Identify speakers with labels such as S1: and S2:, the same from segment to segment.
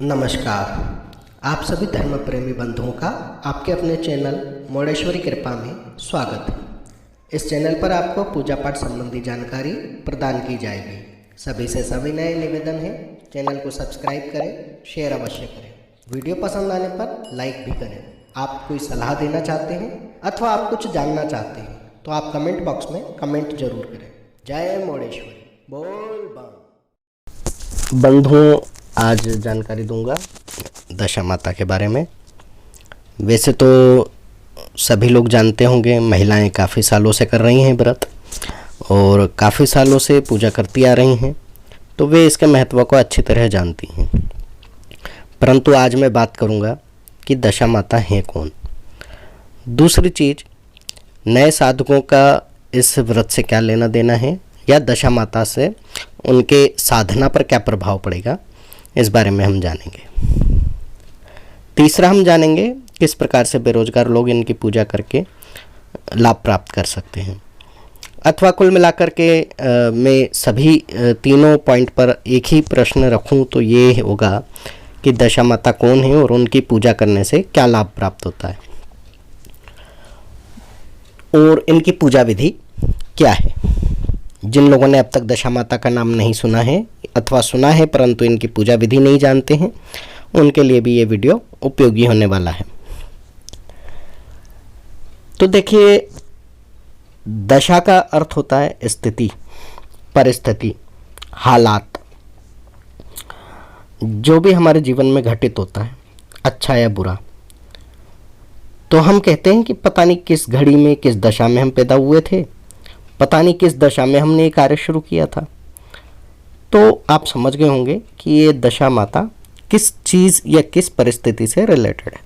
S1: नमस्कार। आप सभी धर्म प्रेमी बंधुओं का आपके अपने चैनल मोडेश्वरी कृपा में स्वागत है। इस चैनल पर आपको पूजा पाठ संबंधी जानकारी प्रदान की जाएगी। सभी से सभी नए निवेदन है, चैनल को सब्सक्राइब करें, शेयर अवश्य करें। वीडियो पसंद आने पर लाइक भी करें। आप कोई सलाह देना चाहते हैं अथवा आप कुछ जानना चाहते हैं तो आप कमेंट बॉक्स में कमेंट जरूर करें। जय मोडेश्वरी, बोल बम। बंधुओं, आज जानकारी दूंगा दशा माता के बारे में। वैसे तो सभी लोग जानते होंगे, महिलाएं काफ़ी सालों से कर रही हैं व्रत और काफ़ी सालों से पूजा करती आ रही हैं, तो वे इसके महत्व को अच्छी तरह जानती हैं। परंतु आज मैं बात करूंगा कि दशा माता हैं कौन। दूसरी चीज़, नए साधकों का इस व्रत से क्या लेना देना है या दशा माता से उनके साधना पर क्या प्रभाव पड़ेगा, इस बारे में हम जानेंगे। तीसरा, हम जानेंगे किस प्रकार से बेरोजगार लोग इनकी पूजा करके लाभ प्राप्त कर सकते हैं। अथवा कुल मिलाकर के मैं सभी तीनों पॉइंट पर एक ही प्रश्न रखूं तो ये होगा कि दशा माता कौन है और उनकी पूजा करने से क्या लाभ प्राप्त होता है और इनकी पूजा विधि क्या है। जिन लोगों ने अब तक दशा माता का नाम नहीं सुना है अथवा सुना है परंतु इनकी पूजा विधि नहीं जानते हैं, उनके लिए भी ये वीडियो उपयोगी होने वाला है। तो देखिए, दशा का अर्थ होता है स्थिति, परिस्थिति, हालात। जो भी हमारे जीवन में घटित होता है, अच्छा या बुरा, तो हम कहते हैं कि पता नहीं किस घड़ी में, किस दशा में हम पैदा हुए थे, पता नहीं किस दशा में हमने ये कार्य शुरू किया था। तो आप समझ गए होंगे कि ये दशा माता किस चीज़ या किस परिस्थिति से रिलेटेड है।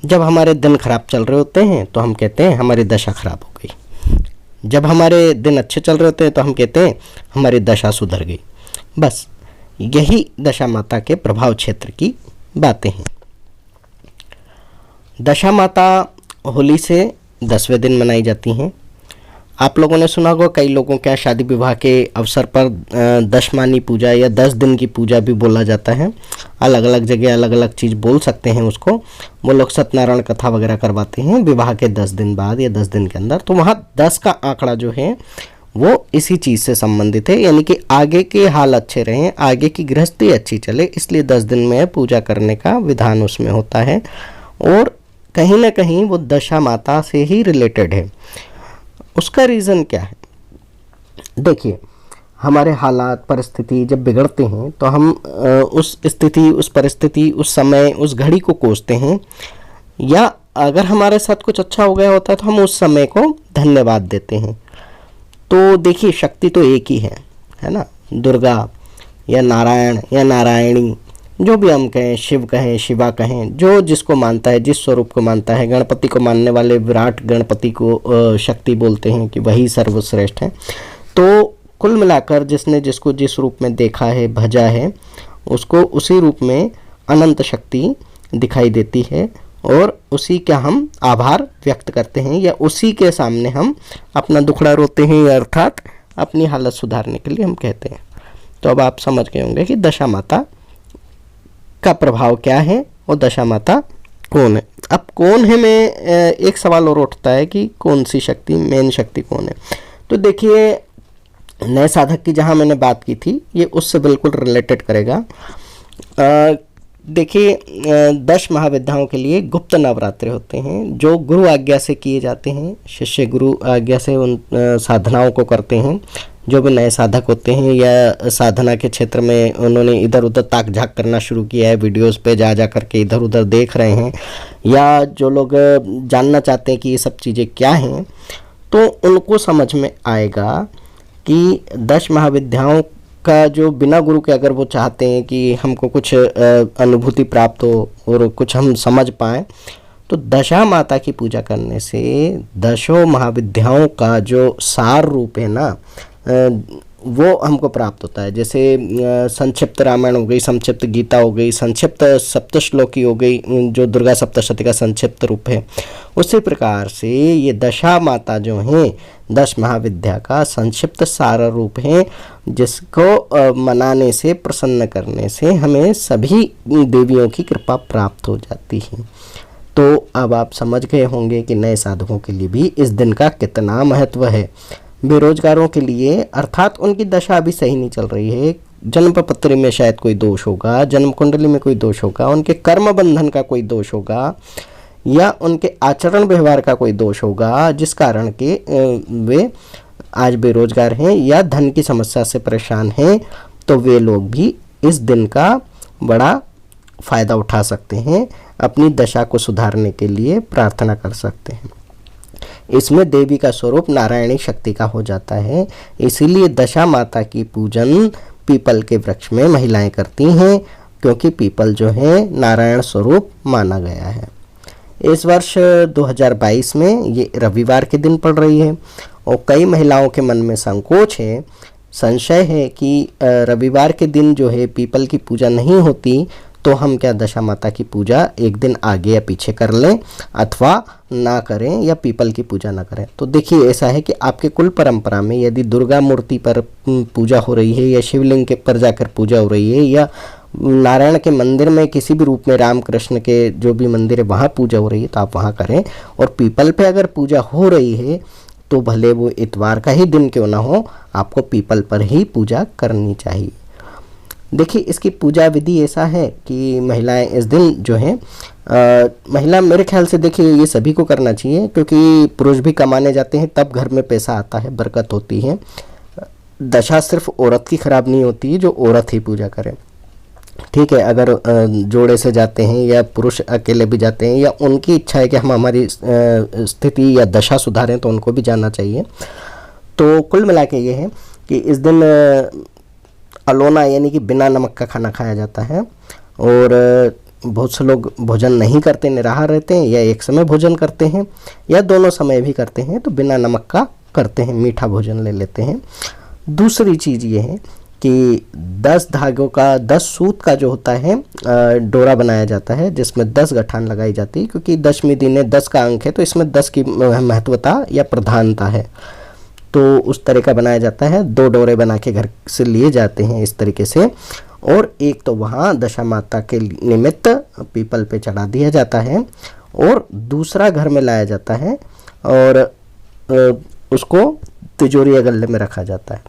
S1: जब हमारे दिन खराब चल रहे होते हैं तो हम कहते हैं हमारी दशा खराब हो गई। जब हमारे दिन अच्छे चल रहे होते हैं तो हम कहते हैं हमारी दशा सुधर गई। बस यही दशा माता के प्रभाव क्षेत्र की बातें हैं। दशा माता होली से 10वें दिन मनाई जाती हैं। आप लोगों ने सुना होगा, कई लोगों के यहाँ शादी विवाह के अवसर पर दशमानी पूजा या 10 दिन की पूजा भी बोला जाता है। अलग अलग जगह अलग अलग चीज़ बोल सकते हैं उसको। वो लोग सत्यनारायण कथा वगैरह करवाते हैं विवाह के 10 दिन बाद या 10 दिन के अंदर। तो वहाँ 10 का आंकड़ा जो है वो इसी चीज़ से संबंधित है, यानी कि आगे के हाल अच्छे रहें, आगे की गृहस्थी अच्छी चले, इसलिए 10 दिन में पूजा करने का विधान उसमें होता है। और कहीं ना कहीं वो दशा माता से ही रिलेटेड है। उसका रीज़न क्या है? देखिए, हमारे हालात, परिस्थिति जब बिगड़ते हैं तो हम उस स्थिति, उस परिस्थिति, उस समय, उस घड़ी को कोसते हैं, या अगर हमारे साथ कुछ अच्छा हो गया होता है तो हम उस समय को धन्यवाद देते हैं। तो देखिए, शक्ति तो एक ही है ना। दुर्गा या नारायण या नारायणी, जो भी हम कहें, शिव कहें, शिवा कहें, जो जिसको मानता है, जिस स्वरूप को मानता है। गणपति को मानने वाले विराट गणपति को शक्ति बोलते हैं कि वही सर्वश्रेष्ठ है। तो कुल मिलाकर जिसने जिसको जिस रूप में देखा है, भजा है, उसको उसी रूप में अनंत शक्ति दिखाई देती है और उसी का हम आभार व्यक्त करते हैं, या उसी के सामने हम अपना दुखड़ा रोते हैं, अर्थात अपनी हालत सुधारने के लिए हम कहते हैं। तो अब आप समझ गए होंगे कि दशा माता का प्रभाव क्या है और दशा माता कौन है। अब कौन है में एक सवाल और उठता है कि कौन सी शक्ति, मेन शक्ति कौन है। तो देखिए, नए साधक की जहाँ मैंने बात की थी, ये उससे बिल्कुल रिलेटेड करेगा। देखिए, 10 महाविद्याओं के लिए गुप्त नवरात्रे होते हैं जो गुरु आज्ञा से किए जाते हैं। शिष्य गुरु आज्ञा से उन साधनाओं को करते हैं। जो भी नए साधक होते हैं या साधना के क्षेत्र में उन्होंने इधर उधर ताक झाक करना शुरू किया है, वीडियोस पे जा जा करके इधर उधर देख रहे हैं, या जो लोग जानना चाहते हैं कि ये सब चीज़ें क्या हैं, तो उनको समझ में आएगा कि 10 महाविद्याओं का जो बिना गुरु के अगर वो चाहते हैं कि हमको कुछ अनुभूति प्राप्त हो और कुछ हम समझ पाएँ, तो दशा माता की पूजा करने से 10 महाविद्याओं का जो सार रूप है ना, वो हमको प्राप्त होता है। जैसे संक्षिप्त रामायण हो गई, संक्षिप्त गीता हो गई, संक्षिप्त सप्तश्लोकी हो गई जो दुर्गा सप्तशती का संक्षिप्त रूप है। उसी प्रकार से ये दशा माता जो हैं 10 महाविद्या का संक्षिप्त सारा रूप है, जिसको मनाने से, प्रसन्न करने से हमें सभी देवियों की कृपा प्राप्त हो जाती है। तो अब आप समझ गए होंगे कि नए साधकों के लिए भी इस दिन का कितना महत्व है। बेरोजगारों के लिए, अर्थात उनकी दशा अभी सही नहीं चल रही है, जन्म पत्री में शायद कोई दोष होगा, जन्म कुंडली में कोई दोष होगा, उनके कर्म बंधन का कोई दोष होगा, या उनके आचरण व्यवहार का कोई दोष होगा, जिस कारण के वे आज बेरोजगार हैं या धन की समस्या से परेशान हैं, तो वे लोग भी इस दिन का बड़ा फ़ायदा उठा सकते हैं, अपनी दशा को सुधारने के लिए प्रार्थना कर सकते हैं। इसमें देवी का स्वरूप नारायणी शक्ति का हो जाता है, इसीलिए दशा माता की पूजन पीपल के वृक्ष में महिलाएं करती हैं, क्योंकि पीपल जो है नारायण स्वरूप माना गया है। इस वर्ष 2022 में ये रविवार के दिन पड़ रही है और कई महिलाओं के मन में संकोच है, संशय है कि रविवार के दिन जो है पीपल की पूजा नहीं होती, तो हम क्या दशा माता की पूजा एक दिन आगे या पीछे कर लें अथवा ना करें या पीपल की पूजा ना करें। तो देखिए, ऐसा है कि आपके कुल परंपरा में यदि दुर्गा मूर्ति पर पूजा हो रही है या शिवलिंग के पर जाकर पूजा हो रही है या नारायण के मंदिर में किसी भी रूप में, राम कृष्ण के जो भी मंदिर है वहाँ पूजा हो रही है, तो आप वहाँ करें। और पीपल पे अगर पूजा हो रही है तो भले वो इतवार का ही दिन क्यों ना हो, आपको पीपल पर ही पूजा करनी चाहिए। देखिए, इसकी पूजा विधि ऐसा है कि महिलाएं इस दिन जो है महिला, मेरे ख्याल से देखिए ये सभी को करना चाहिए, क्योंकि पुरुष भी कमाने जाते हैं तब घर में पैसा आता है, बरकत होती है। दशा सिर्फ औरत की खराब नहीं होती है जो औरत ही पूजा करे, ठीक है। अगर जोड़े से जाते हैं या पुरुष अकेले भी जाते हैं या उनकी इच्छा है कि हम हमारी स्थिति या दशा सुधारें, तो उनको भी जानना चाहिए। तो कुल मिला के ये है कि इस दिन अलोना यानी कि बिना नमक का खाना खाया जाता है, और बहुत से लोग भोजन नहीं करते, निराहार रहते हैं, या एक समय भोजन करते हैं या दोनों समय भी करते हैं, तो बिना नमक का करते हैं, मीठा भोजन ले लेते हैं। दूसरी चीज़ ये है कि 10 धागों का, 10 सूत का जो होता है डोरा बनाया जाता है, जिसमें 10 गठान लगाई जाती है, क्योंकि 10वीं दिन है, 10 का अंक है, तो इसमें 10 की महत्वता या प्रधानता है। तो उस तरह का बनाया जाता है, 2 डोरे बना के घर से लिए जाते हैं इस तरीके से, और एक तो वहाँ दशा माता के निमित्त पीपल पे चढ़ा दिया जाता है, और दूसरा घर में लाया जाता है और उसको तिजोरी या गल्ले में रखा जाता है।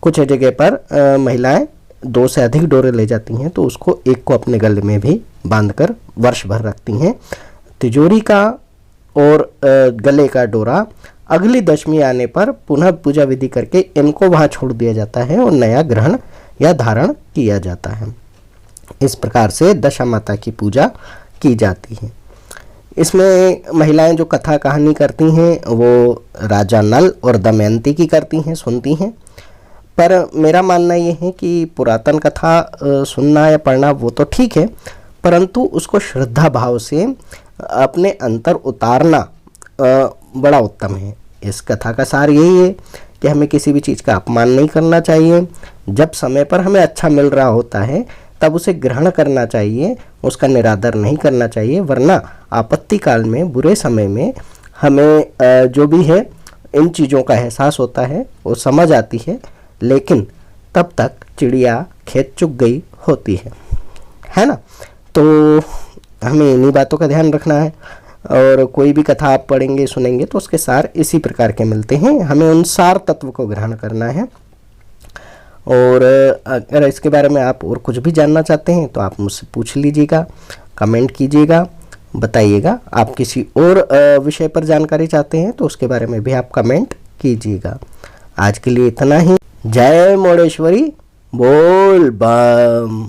S1: कुछ जगह पर महिलाएं 2 से अधिक डोरे ले जाती हैं, तो उसको एक को अपने गले में भी बांधकर वर्ष भर रखती हैं। तिजोरी का और गले का डोरा अगली दशमी आने पर पुनः पूजा विधि करके इनको वहाँ छोड़ दिया जाता है और नया ग्रहण या धारण किया जाता है। इस प्रकार से दशा माता की पूजा की जाती है। इसमें महिलाएं जो कथा कहानी करती हैं वो राजा नल और दमयंती की करती हैं, सुनती हैं। पर मेरा मानना ये है कि पुरातन कथा सुनना या पढ़ना वो तो ठीक है, परंतु उसको श्रद्धा भाव से अपने अंतर उतारना बड़ा उत्तम है। इस कथा का सार यही है कि हमें किसी भी चीज़ का अपमान नहीं करना चाहिए। जब समय पर हमें अच्छा मिल रहा होता है तब उसे ग्रहण करना चाहिए, उसका निरादर नहीं करना चाहिए, वरना आपत्ति काल में, बुरे समय में हमें जो भी है इन चीज़ों का एहसास होता है, वो समझ आती है, लेकिन तब तक चिड़िया खेत चुग गई होती है ना। तो हमें इन्हीं बातों का ध्यान रखना है, और कोई भी कथा आप पढ़ेंगे सुनेंगे तो उसके सार इसी प्रकार के मिलते हैं, हमें उन सार तत्व को ग्रहण करना है। और अगर इसके बारे में आप और कुछ भी जानना चाहते हैं तो आप मुझसे पूछ लीजिएगा, कमेंट कीजिएगा, बताइएगा। आप किसी और विषय पर जानकारी चाहते हैं तो उसके बारे में भी आप कमेंट कीजिएगा। आज के लिए इतना ही। जय मोडेश्वरी, बोल बम।